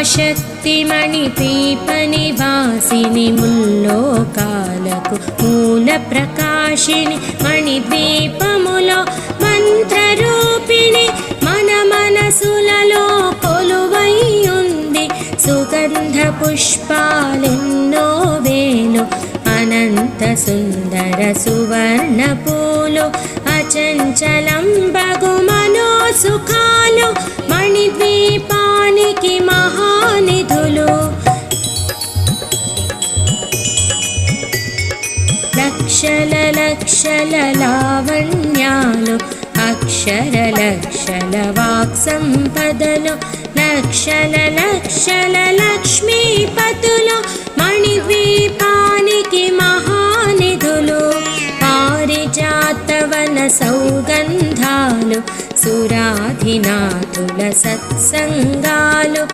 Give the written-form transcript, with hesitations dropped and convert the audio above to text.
మహాశక్తిమణి ద్వీపనివాసిని ముల్లోకాలకు మూల ప్రకాశిని మణిద్వీపములో మంత్రరూపిణి మన మనసులలో కొలువై ఉంది సుగంధ పుష్పాలెన్నో వేలు అనంత సుందర సువర్ణ పూలు అచంచలం బగు మనోసుఖాలు మణిద్వీపానికి మహానిధులు లక్షల లక్షల లావణ్యాలు అక్షర లక్షల వాక్ సంపదలు లక్షల లక్షల లక్ష్మీపతులు మణిద్వీపానికి మహానిధులు పారిజాతవన సౌగంధాలు సురాధినాథుల సత్సంగాలు